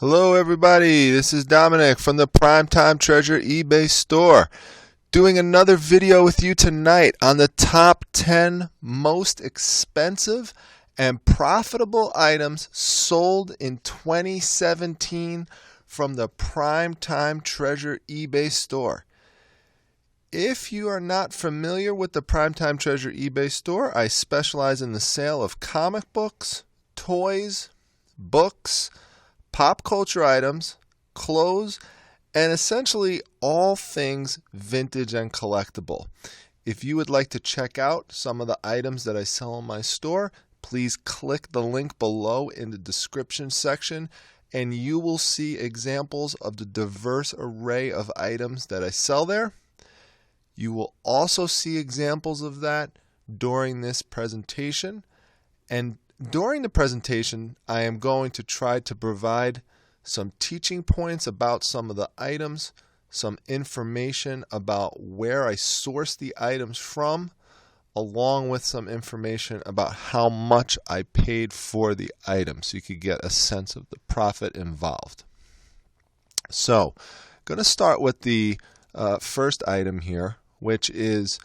Hello everybody, this is Dominic from the Primetime Treasure eBay store, doing another video with you tonight on the top 10 most expensive and profitable items sold in 2017 from the Primetime Treasure eBay store. If you are not familiar with the Primetime Treasure eBay store, I specialize in the sale of comic books, toys, books, pop culture items, clothes, and essentially all things vintage and collectible. If you would like to check out some of the items that I sell in my store, please click the link below in the description section and you will see examples of the diverse array of items that I sell there. You will also see examples of that during this presentation, and during the presentation, I am going to try to provide some teaching points about some of the items, some information about where I source the items from, along with some information about how much I paid for the item so you could get a sense of the profit involved. So, I'm going to start with the first item here, which is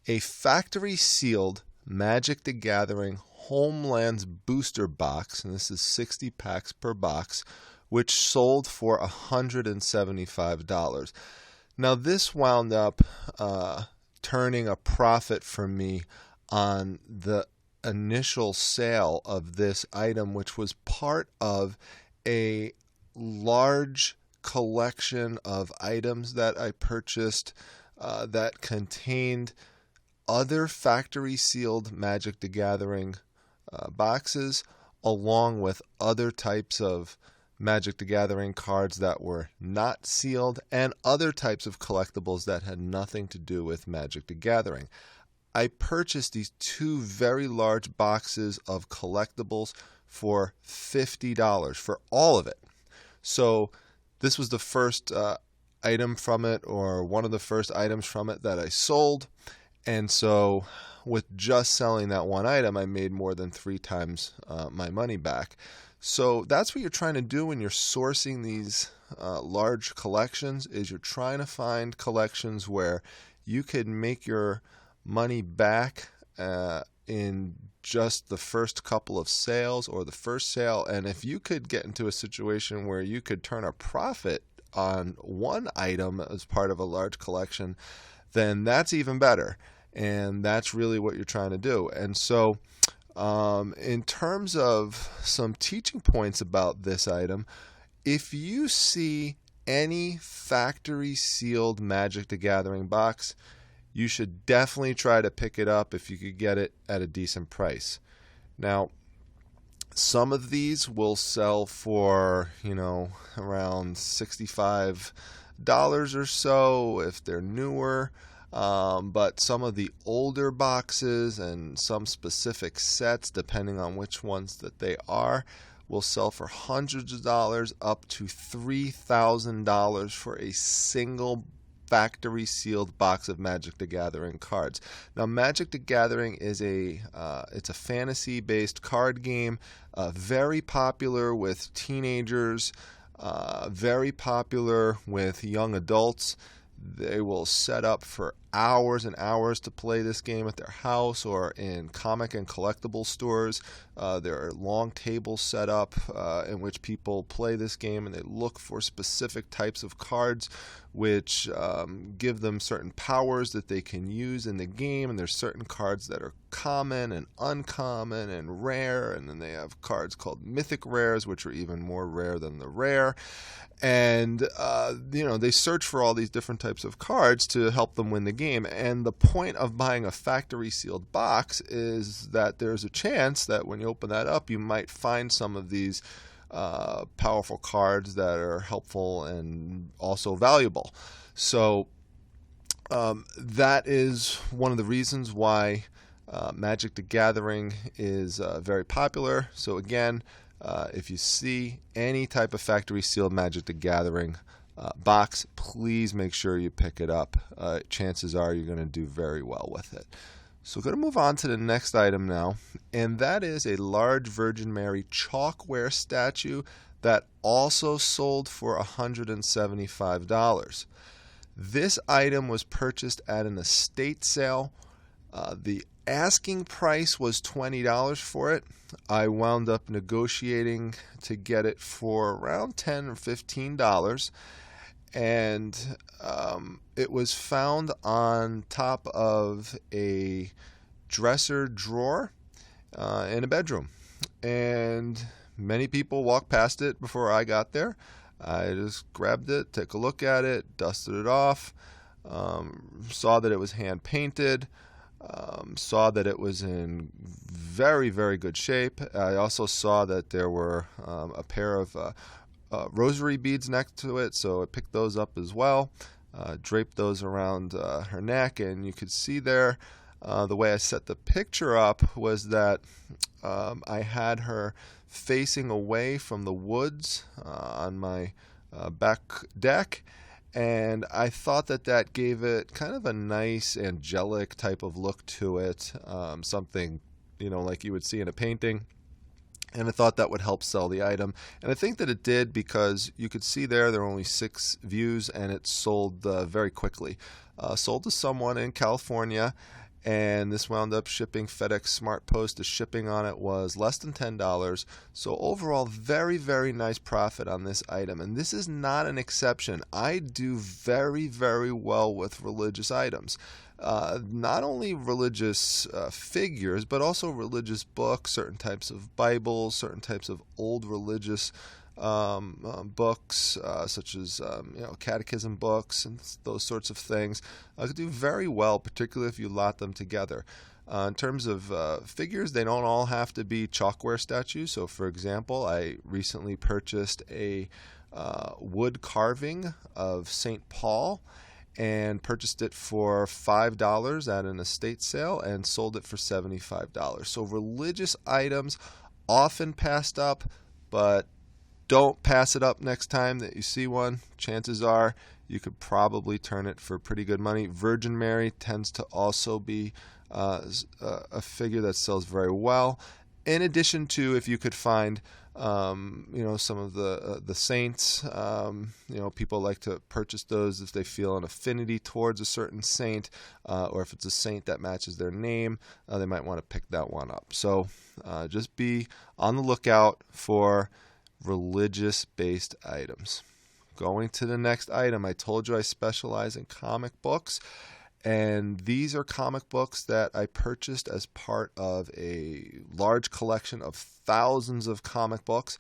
a factory sealed Magic the Gathering Homelands booster box, and this is 60 packs per box, which sold for $175. Now this wound up turning a profit for me on the initial sale of this item, which was part of a large collection of items that I purchased that contained other factory sealed Magic the Gathering boxes, along with other types of Magic the Gathering cards that were not sealed, and other types of collectibles that had nothing to do with Magic the Gathering. I purchased these two very large boxes of collectibles for $50 for all of it. So this was the first item from it, or one of the first items from it that I sold. And so with just selling that one item, I made more than 3 times my money back. So that's what you're trying to do when you're sourcing these large collections, is you're trying to find collections where you could make your money back in just the first couple of sales or the first sale. And if you could get into a situation where you could turn a profit on one item as part of a large collection, then that's even better. And that's really what you're trying to do. And so in terms of some teaching points about this item, if you see any factory sealed Magic the Gathering box, you should definitely try to pick it up if you could get it at a decent price. Now, some of these will sell for, around $65 or so if they're newer. But some of the older boxes and some specific sets, depending on which ones that they are, will sell for hundreds of dollars, up to $3,000 for a single factory sealed box of Magic the Gathering cards. Now, Magic the Gathering is it's a fantasy based card game, very popular with teenagers, very popular with young adults. They will set up for hours and hours to play this game at their house or in comic and collectible stores. There are long tables set up in which people play this game, and they look for specific types of cards which give them certain powers that they can use in the game. And there's certain cards that are common and uncommon and rare, and then they have cards called mythic rares, which are even more rare than the rare. And they search for all these different types of cards to help them win the game. And the point of buying a factory sealed box is that there's a chance that when you open that up, you might find some of these powerful cards that are helpful and also valuable. So that is one of the reasons why Magic the Gathering is very popular. So again, if you see any type of factory sealed Magic the Gathering box, please make sure you pick it up. Chances are you're going to do very well with it. So we're going to move on to the next item now, and that is a large Virgin Mary chalkware statue that also sold for $175. This item was purchased at an estate sale. The asking price was $20 for it. I wound up negotiating to get it for around $10 or $15. And it was found on top of a dresser drawer in a bedroom. And many people walked past it before I got there. I just grabbed it, took a look at it, dusted it off, saw that it was hand painted, saw that it was in very, very good shape. I also saw that there were a pair of rosary beads next to it, so I picked those up as well, draped those around her neck, and you could see there the way I set the picture up was that I had her facing away from the woods on my back deck, and I thought that that gave it kind of a nice angelic type of look to it, something like you would see in a painting. And I thought that would help sell the item. And I think that it did, because you could see there were only 6 views, and it sold very quickly. Sold to someone in California, and this wound up shipping FedEx Smart Post. The shipping on it was less than $10. So overall, very, very nice profit on this item. And this is not an exception. I do very, very well with religious items. Not only religious figures, but also religious books, certain types of Bibles, certain types of old religious books, such as catechism books and those sorts of things. I could do very well, particularly if you lot them together. In terms of figures, they don't all have to be chalkware statues. So, for example, I recently purchased a wood carving of St. Paul, and purchased it for $5 at an estate sale and sold it for $75. So religious items often passed up, but don't pass it up next time that you see one. Chances are you could probably turn it for pretty good money. Virgin Mary tends to also be a figure that sells very well. In addition to, if you could find some of the saints, people like to purchase those if they feel an affinity towards a certain saint, or if it's a saint that matches their name, they might want to pick that one up. So just be on the lookout for religious-based items. Going to the next item, I told you I specialize in comic books. And these are comic books that I purchased as part of a large collection of thousands of comic books.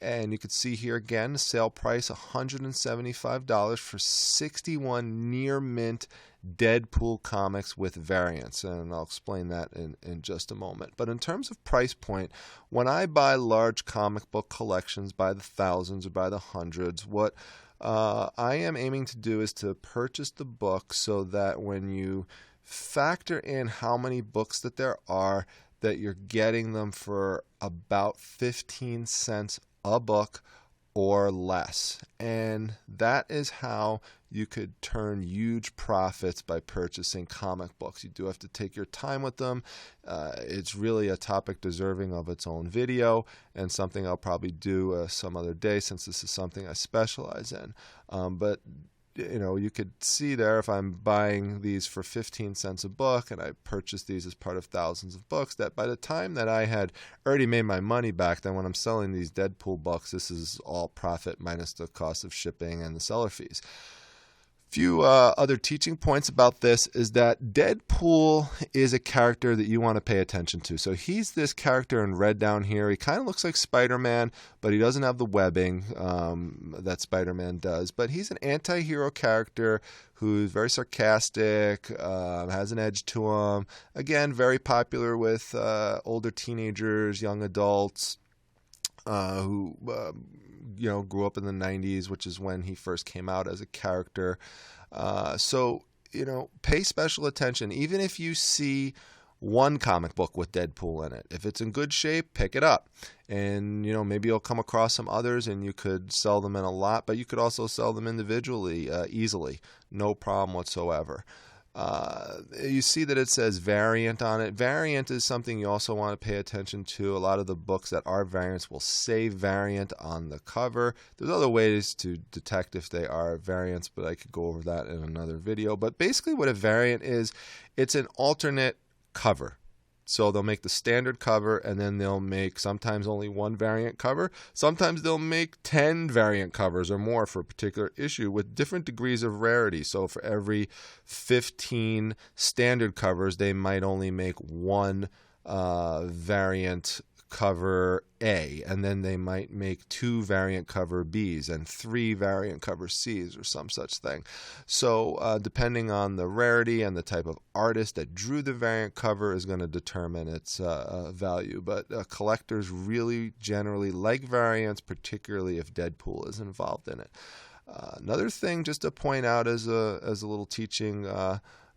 And you can see here again, the sale price $175 for 61 near mint Deadpool comics with variants. And I'll explain that in just a moment. But in terms of price point, when I buy large comic book collections by the thousands or by the hundreds, what I am aiming to do is to purchase the book so that when you factor in how many books that there are, that you're getting them for about 15 cents a book or less. And that is how you could turn huge profits by purchasing comic books. You do have to take your time with them. It's really a topic deserving of its own video, and something I'll probably do some other day, since this is something I specialize in. But you could see there, if I'm buying these for 15 cents a book and I purchased these as part of thousands of books, that by the time that I had already made my money back, then when I'm selling these Deadpool books, this is all profit minus the cost of shipping and the seller fees. Few other teaching points about this is that Deadpool is a character that you want to pay attention to. So he's this character in red down here. He kind of looks like Spider-Man, but he doesn't have the webbing that Spider-Man does. But he's an anti-hero character who's very sarcastic, has an edge to him. Again, very popular with older teenagers, young adults who grew up in the 90s, which is when he first came out as a character. So pay special attention. Even if you see one comic book with Deadpool in it, if it's in good shape, pick it up. And, maybe you'll come across some others and you could sell them in a lot, but you could also sell them individually easily. No problem whatsoever. You see that it says variant on it. Variant is something you also want to pay attention to. A lot of the books that are variants will say variant on the cover. There's other ways to detect if they are variants, but I could go over that in another video. But basically what a variant is, it's an alternate cover. So they'll make the standard cover, and then they'll make sometimes only one variant cover. Sometimes they'll make 10 variant covers or more for a particular issue with different degrees of rarity. So for every 15 standard covers, they might only make one variant cover A, and then they might make 2 variant cover Bs and 3 variant cover Cs or some such thing. So depending on the rarity and the type of artist that drew the variant cover is going to determine its value. But collectors really generally like variants, particularly if Deadpool is involved in it. Another thing just to point out as a little teaching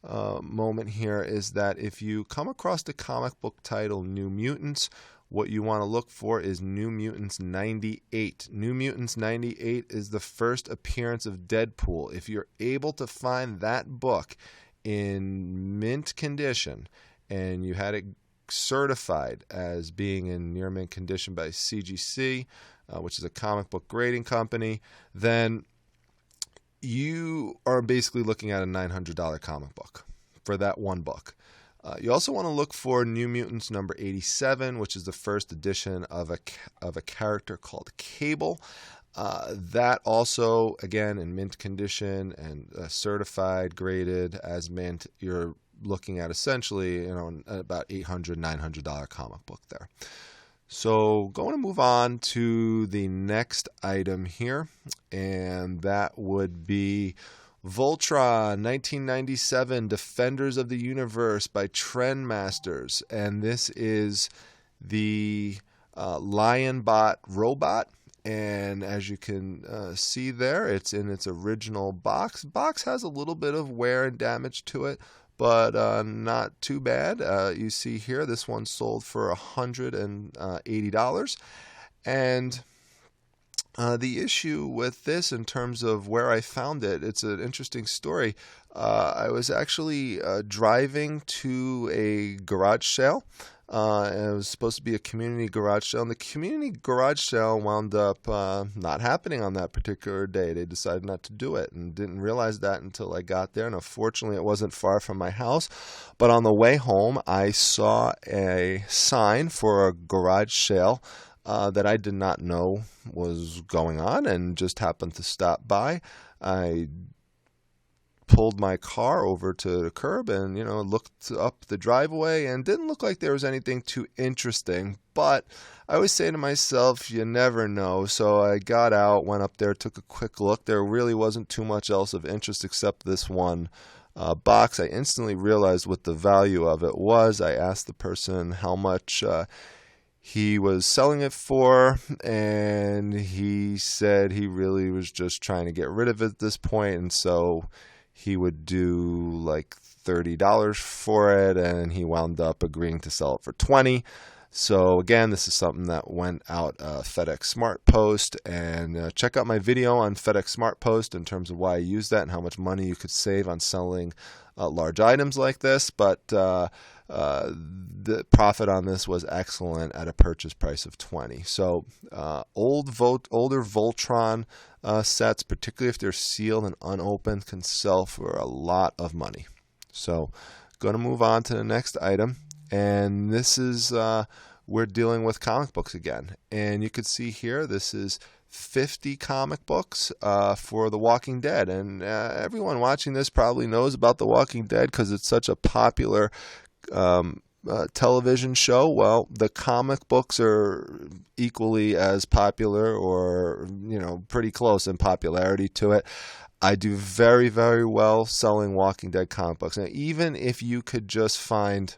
moment here is that if you come across the comic book title New Mutants, what you want to look for is New Mutants 98. New Mutants 98 is the first appearance of Deadpool. If you're able to find that book in mint condition and you had it certified as being in near mint condition by CGC, which is a comic book grading company, then you are basically looking at a $900 comic book for that one book. You also want to look for New Mutants number 87, which is the first edition of a character called Cable. That also, again, in mint condition and certified, graded as mint. You're looking at essentially, about $800, $900 comic book there. So going to move on to the next item here, and that would be Voltron 1997 Defenders of the Universe by Trendmasters. And this is the Lionbot robot. And as you can see there, it's in its original box. The box has a little bit of wear and damage to it, but not too bad. You see here, this one sold for $180. And the issue with this in terms of where I found it, it's an interesting story. I was actually driving to a garage sale. And it was supposed to be a community garage sale, and the community garage sale wound up not happening on that particular day. They decided not to do it, and didn't realize that until I got there. And unfortunately, it wasn't far from my house. But on the way home, I saw a sign for a garage sale that I did not know was going on, and just happened to stop by. I pulled my car over to the curb and looked up the driveway, and didn't look like there was anything too interesting, but I always say to myself, you never know. So I got out, went up there, took a quick look. There really wasn't too much else of interest except this one box. I instantly realized what the value of it was. I asked the person how much he was selling it for, and he said he really was just trying to get rid of it at this point, and so he would do like $30 for it, and he wound up agreeing to sell it for $20. So again, this is something that went out FedEx Smart Post, and check out my video on FedEx Smart Post in terms of why I use that and how much money you could save on selling large items like this. But the profit on this was excellent at a purchase price of $20. So older Voltron sets, particularly if they're sealed and unopened, can sell for a lot of money. So going to move on to the next item, and this is we're dealing with comic books again. And you can see here, this is 50 comic books for The Walking Dead. And everyone watching this probably knows about The Walking Dead because it's such a popular television show. Well, the comic books are equally as popular, or pretty close in popularity to it. I do very, very well selling Walking Dead comic books. Now, even if you could just find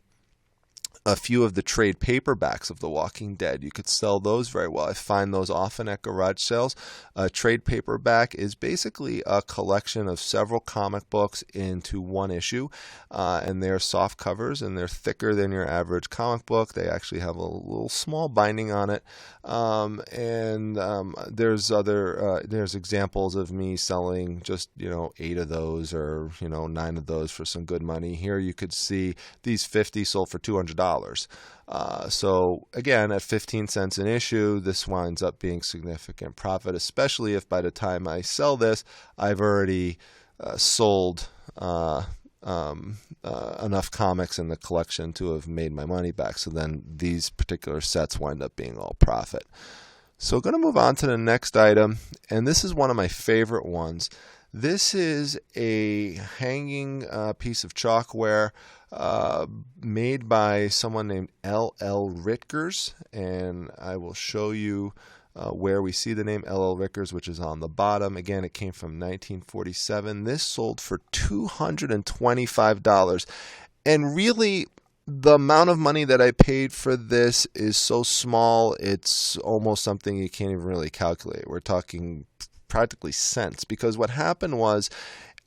a few of the trade paperbacks of The Walking Dead. You could sell those very well. I find those often at garage sales. A trade paperback is basically a collection of several comic books into one issue, and they're soft covers and they're thicker than your average comic book. They actually have a little small binding on it, there's examples of me selling just 8 of those or 9 of those for some good money. Here you could see these 50 sold for $200. So again, at 15 cents an issue, this winds up being significant profit, especially if by the time I sell this, I've already sold enough comics in the collection to have made my money back. So then these particular sets wind up being all profit. So I'm going to move on to the next item, and this is one of my favorite ones. This is a hanging piece of chalkware made by someone named L.L. Ritkers, and I will show you where we see the name L.L. Ritkers, which is on the bottom. Again, it came from 1947. This sold for $225, and really the amount of money that I paid for this is so small, it's almost something you can't even really calculate. We're talking practically cents, because what happened was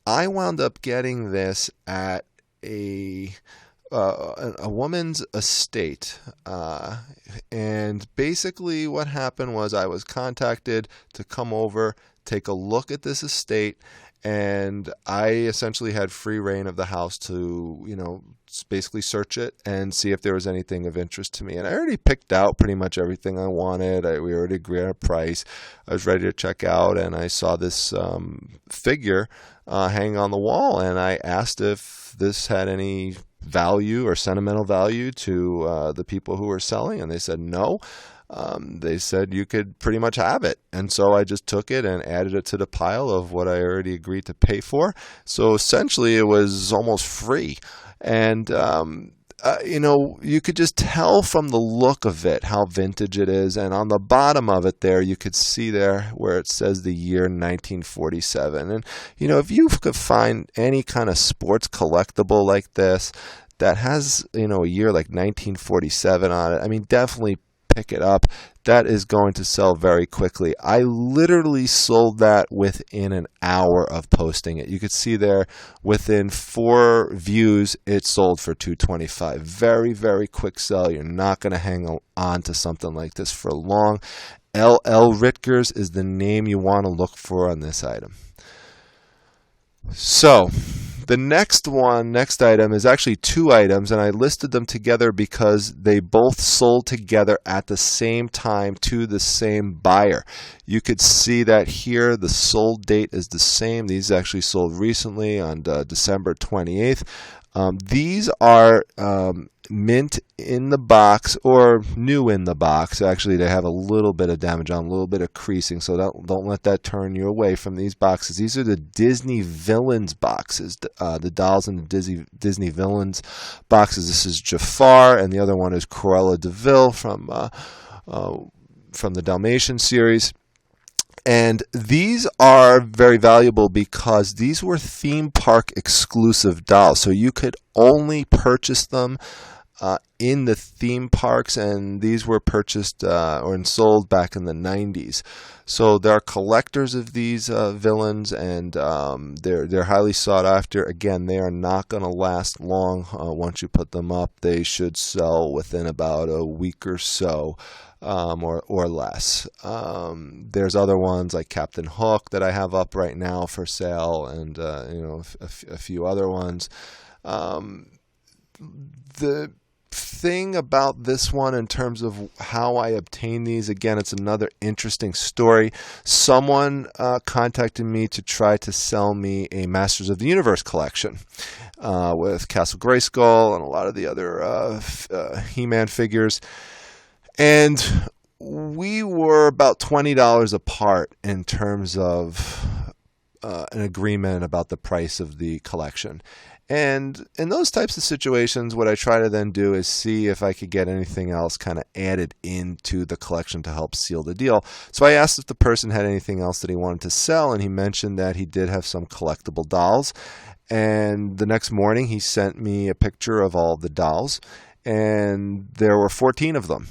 I wound up getting this at a woman's estate, and basically what happened was I was contacted to come over, take a look at this estate, and I essentially had free reign of the house to basically search it and see if there was anything of interest to me. And I already picked out pretty much everything I wanted. We already agreed on a price. I was ready to check out, and I saw this figure hanging on the wall, and I asked if this had any value or sentimental value to the people who were selling, and they said no. They said you could pretty much have it. And so I just took it and added it to the pile of what I already agreed to pay for. So essentially it was almost free. And, you could just tell from the look of it how vintage it is. And on the bottom of it there, you could see there where it says the year 1947. And, if you could find any kind of sports collectible like this that has, a year like 1947 on it, I mean, definitely pick it up. That is going to sell very quickly. I literally sold that within an hour of posting it. You could see there within 4 views it sold for $225. Very, very quick sell. You're not going to hang on to something like this for long. L.L. Ritkers is the name you want to look for on this item. So the next item is actually 2 items, and I listed them together because they both sold together at the same time to the same buyer. You could see that here the sold date is the same. These actually sold recently on December 28th. These are mint in the box or new in the box. Actually, they have a little bit of damage on, a little bit of creasing, so don't let that turn you away from these boxes. These are the Disney Villains boxes, the dolls in the Disney Villains boxes. This is Jafar, and the other one is Cruella de Vil from the Dalmatian series. And these are very valuable because these were theme park exclusive dolls. So you could only purchase them in the theme parks, and these were purchased or sold back in the 90s. So there are collectors of these villains, and they're highly sought after. Again, they are not going to last long. Once you put them up, they should sell within about a week or so. Or less. There's other ones like Captain Hook that I have up right now for sale, and a few other ones. The thing about this one in terms of how I obtain these, again, it's another interesting story. Someone contacted me to try to sell me a Masters of the Universe collection with Castle Grayskull and a lot of the other He-Man figures. And we were about $20 apart in terms of an agreement about the price of the collection. And in those types of situations, what I try to then do is see if I could get anything else kind of added into the collection to help seal the deal. So I asked if the person had anything else that he wanted to sell, and he mentioned that he did have some collectible dolls. And the next morning, he sent me a picture of all of the dolls. and there were 14 of them.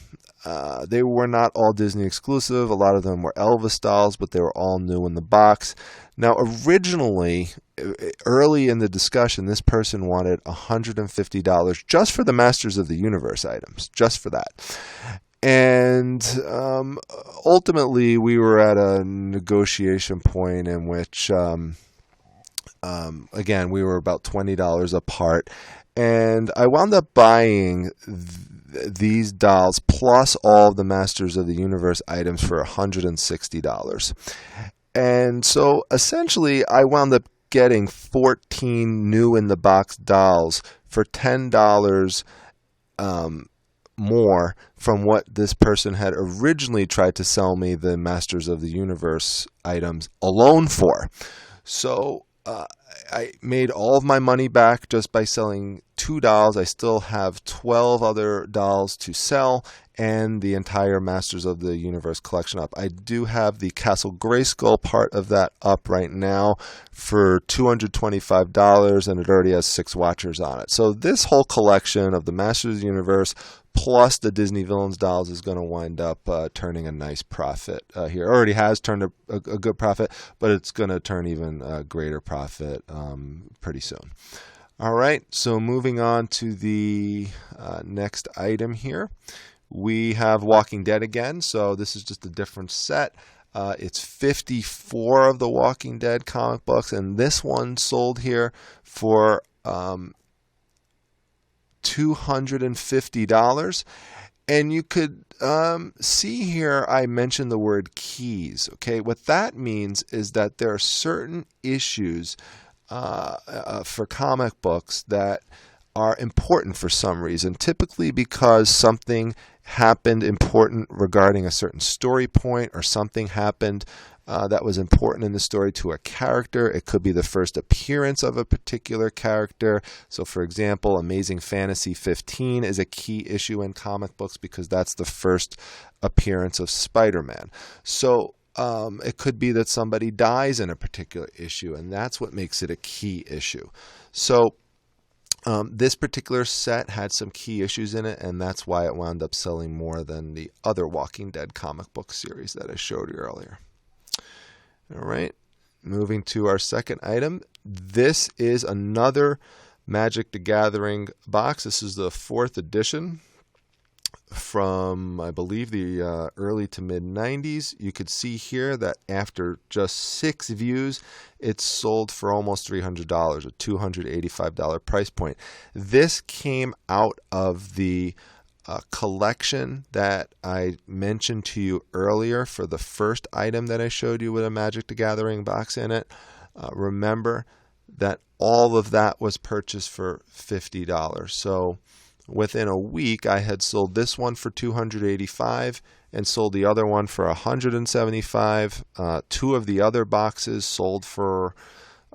They were not all Disney exclusive. A lot of them were Elvis dolls, but they were all new in the box. Now, originally, early in the discussion, this person wanted $150 just for the Masters of the Universe items, just for that. And ultimately, we were at a negotiation point in which, again, we were about $20 apart. And I wound up buying these dolls plus all of the Masters of the Universe items for $160. And so essentially I wound up getting 14 new in the box dolls for $10 more from what this person had originally tried to sell me the Masters of the Universe items alone for. So I made all of my money back just by selling 2 dolls. I still have 12 other dolls to sell and the entire Masters of the Universe collection up. I do have the Castle Grayskull part of that up right now for $225, and it already has 6 watchers on it. So this whole collection of the Masters of the Universe plus the Disney Villains dolls is going to wind up turning a nice profit here. It already has turned a good profit, but it's going to turn even a greater profit pretty soon. All right, so moving on to the next item here. We have Walking Dead again, so this is just a different set. It's 54 of the Walking Dead comic books, and this one sold here for $250. And you could see here I mentioned the word keys. Okay, what that means is that there are certain issues for comic books that are important for some reason, typically because something happened important regarding a certain story point, or something happened that was important in the story to a character. It could be the first appearance of a particular character. So for example, Amazing Fantasy 15 is a key issue in comic books because that's the first appearance of Spider-Man. So it could be that somebody dies in a particular issue, and that's what makes it a key issue. So this particular set had some key issues in it, and that's why it wound up selling more than the other Walking Dead comic book series that I showed you earlier. All right, moving to our second item. This is another Magic the Gathering box. This is the 4th edition from, I believe, the early to mid 90s. You could see here that after just 6 views, it's sold for almost $300, a $285 price point. This came out of the collection that I mentioned to you earlier for the first item that I showed you with a Magic the Gathering box in it. Remember that all of that was purchased for $50. So within a week, I had sold this one for $285 and sold the other one for $175. 2 of the other boxes sold for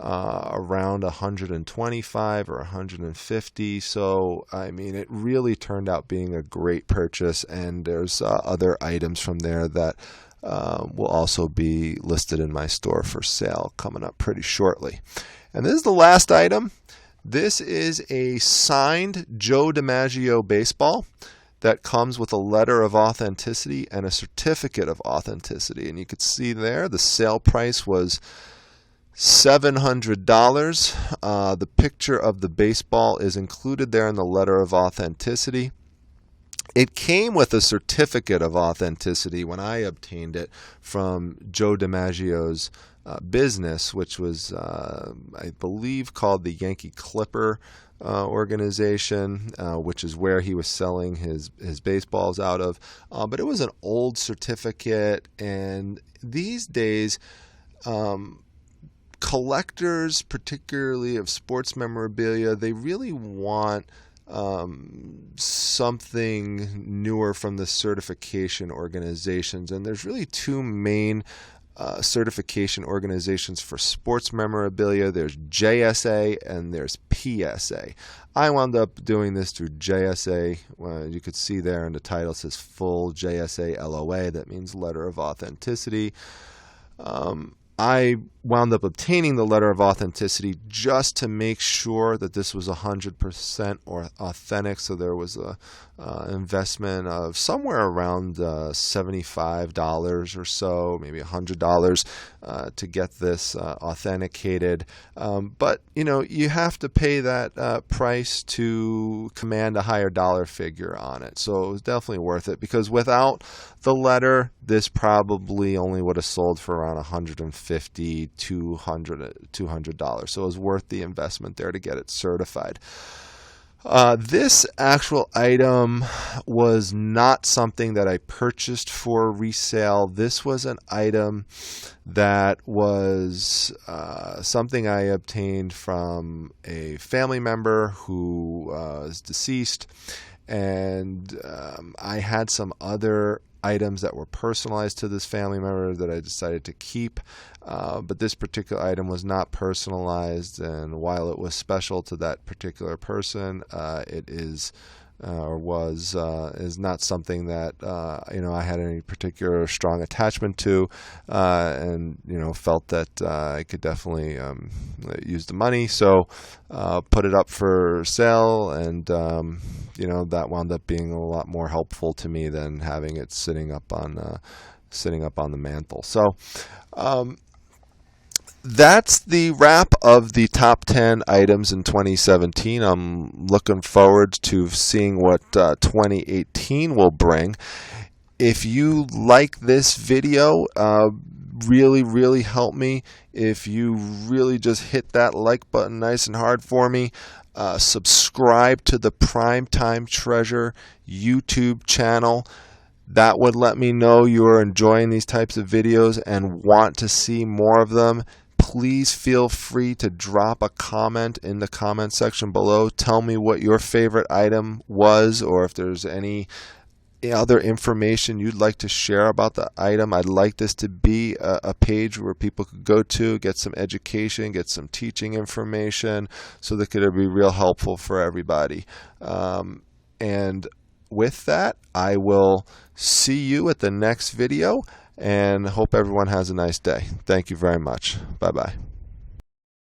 around $125 or $150. So, I mean, it really turned out being a great purchase, and there's other items from there that will also be listed in my store for sale coming up pretty shortly. And this is the last item. This is a signed Joe DiMaggio baseball that comes with a letter of authenticity and a certificate of authenticity. And you can see there the sale price was $700. The picture of the baseball is included there in the letter of authenticity. It came with a certificate of authenticity when I obtained it from Joe DiMaggio's business, which was, I believe, called the Yankee Clipper organization, which is where he was selling his baseballs out of. But it was an old certificate, and these days, collectors, particularly of sports memorabilia, they really want something newer from the certification organizations. And there's really 2 main certification organizations for sports memorabilia. There's JSA and there's PSA. I wound up doing this through JSA. You could see there in the title it says full JSA LOA. That means letter of authenticity. I wound up obtaining the letter of authenticity just to make sure that this was 100% or authentic. So there was a investment of somewhere around $75 or so, maybe $100 to get this authenticated. But you have to pay that price to command a higher dollar figure on it. So it was definitely worth it, because without the letter, this probably only would have sold for around $150, $200. So it was worth the investment there to get it certified. This actual item was not something that I purchased for resale. This was an item that was something I obtained from a family member who is deceased, and I had some other items that were personalized to this family member that I decided to keep, but this particular item was not personalized, and while it was special to that particular person, it is is not something that I had any particular strong attachment to, and felt that I could definitely use the money, so put it up for sale, and that wound up being a lot more helpful to me than having it sitting up on the mantle. So that's the wrap of the top 10 items in 2017. I'm looking forward to seeing what 2018 will bring. If you like this video, really help me if you really just hit that like button nice and hard for me. Subscribe to the Primetime Treasure YouTube channel. That would let me know you're enjoying these types of videos and want to see more of them. Please feel free to drop a comment in the comment section below. Tell me what your favorite item was, or if there's any other information you'd like to share about the item. I'd like this to be a page where people could go to, get some education, get some teaching information, so that could be real helpful for everybody. And with that, I will see you at the next video, and hope everyone has a nice day. Thank you very much. Bye-bye.